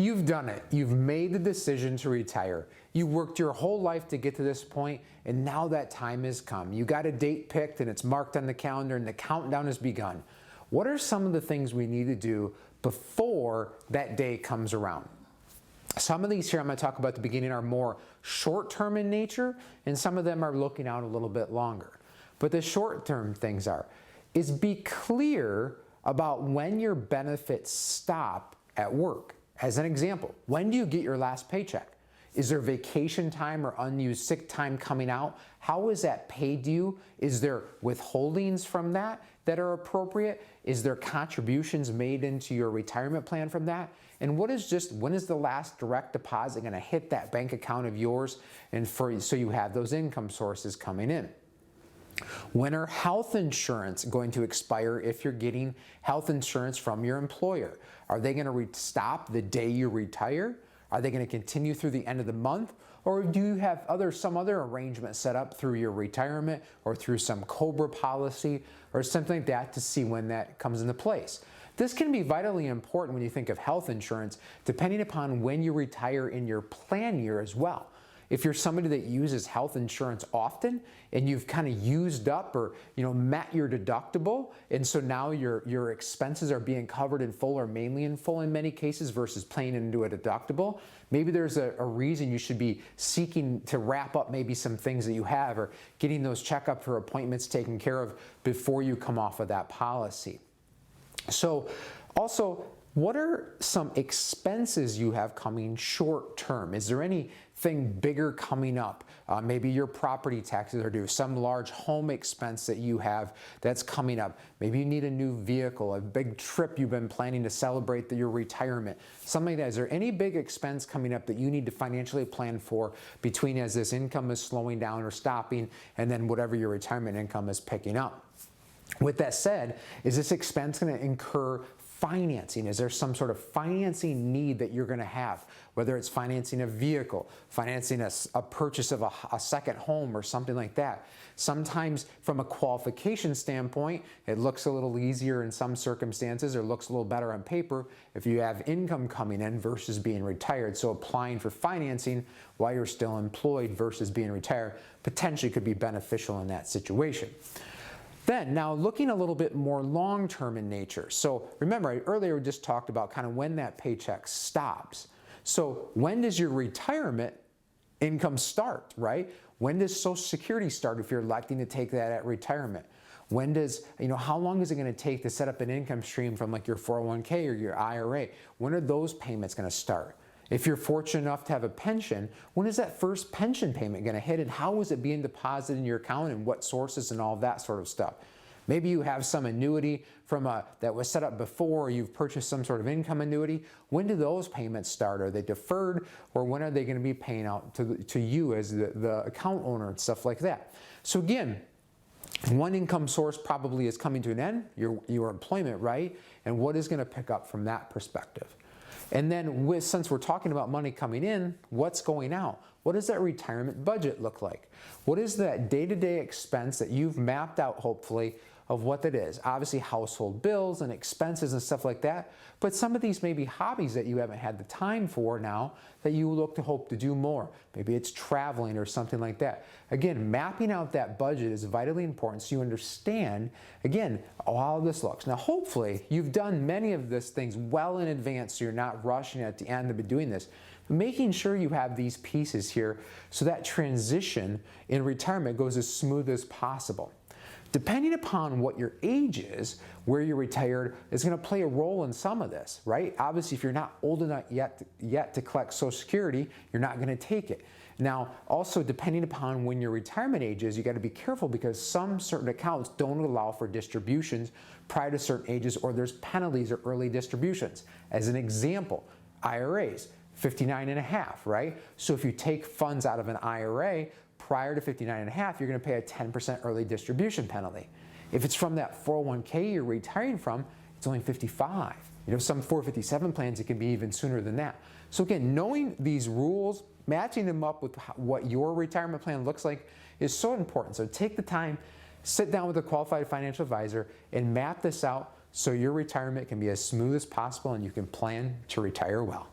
You've done it. You've made the decision to retire. You worked your whole life to get to this point, and now that time has come. You got a date picked and it's marked on the calendar and the countdown has begun. What are some of the things we need to do before that day comes around? Some of these here I'm going to talk about at the beginning are more short-term in nature, and some of them are looking out a little bit longer. But the short-term things is be clear about when your benefits stop at work. As an example, when do you get your last paycheck? Is there vacation time or unused sick time coming out? How is that paid to you? Is there withholdings from that are appropriate? Is there contributions made into your retirement plan from that? And when is the last direct deposit going to hit that bank account of yours, and so you have those income sources coming in? When are health insurance going to expire if you're getting health insurance from your employer? Are they going to stop the day you retire? Are they going to continue through the end of the month? Or do you have some other arrangement set up through your retirement or through some COBRA policy or something like that to see when that comes into place? This can be vitally important when you think of health insurance, depending upon when you retire in your plan year as well. If you're somebody that uses health insurance often and you've kind of used up or met your deductible, and so now your expenses are being covered in full or mainly in full in many cases versus paying into a deductible, maybe there's a reason you should be seeking to wrap up maybe some things that you have or getting those checkups or appointments taken care of before you come off of that policy. So also, what are some expenses you have coming short term? Is there anything bigger coming up? Maybe your property taxes are due, some large home expense that you have that's coming up. Maybe you need a new vehicle, a big trip you've been planning to celebrate your retirement, something like that. Is there any big expense coming up that you need to financially plan for between as this income is slowing down or stopping and then whatever your retirement income is picking up? With that said, is this expense going to incur financing? Is there some sort of financing need that you're going to have? Whether it's financing a vehicle, financing a purchase of a second home or something like that. Sometimes from a qualification standpoint, it looks a little easier in some circumstances or looks a little better on paper if you have income coming in versus being retired. So applying for financing while you're still employed versus being retired potentially could be beneficial in that situation. Then, now looking a little bit more long-term in nature. So remember, I earlier just talked about kind of when that paycheck stops. So when does your retirement income start, right? When does Social Security start if you're electing to take that at retirement? When does, how long is it going to take to set up an income stream from like your 401k or your IRA? When are those payments going to start? If you're fortunate enough to have a pension, when is that first pension payment going to hit and how is it being deposited in your account and what sources and all of that sort of stuff? Maybe you have some annuity that was set up before, or you've purchased some sort of income annuity. When do those payments start? Are they deferred, or when are they going to be paying out to you as the account owner and stuff like that? So again, one income source probably is coming to an end, your employment, right? And what is going to pick up from that perspective? And then since we're talking about money coming in, what's going out? What does that retirement budget look like? What is that day-to-day expense that you've mapped out, hopefully, of what that is? Obviously, household bills and expenses and stuff like that, but some of these may be hobbies that you haven't had the time for now that you hope to do more. Maybe it's traveling or something like that. Again, mapping out that budget is vitally important so you understand, again, how this looks. Now, hopefully, you've done many of these things well in advance so you're not rushing at the end of doing this. But making sure you have these pieces here so that transition in retirement goes as smooth as possible. Depending upon what your age is, where you're retired, is going to play a role in some of this, right? Obviously, if you're not old enough yet to collect Social Security, you're not going to take it. Now, also depending upon when your retirement age is, you got to be careful because some certain accounts don't allow for distributions prior to certain ages, or there's penalties or early distributions. As an example, IRAs, 59 and a half, right? So if you take funds out of an IRA prior to 59 and a half, you're going to pay a 10% early distribution penalty. If it's from that 401k you're retiring from, it's only 55. Some 457 plans, it can be even sooner than that. So again, knowing these rules, matching them up with what your retirement plan looks like is so important. So take the time, sit down with a qualified financial advisor and map this out so your retirement can be as smooth as possible and you can plan to retire well.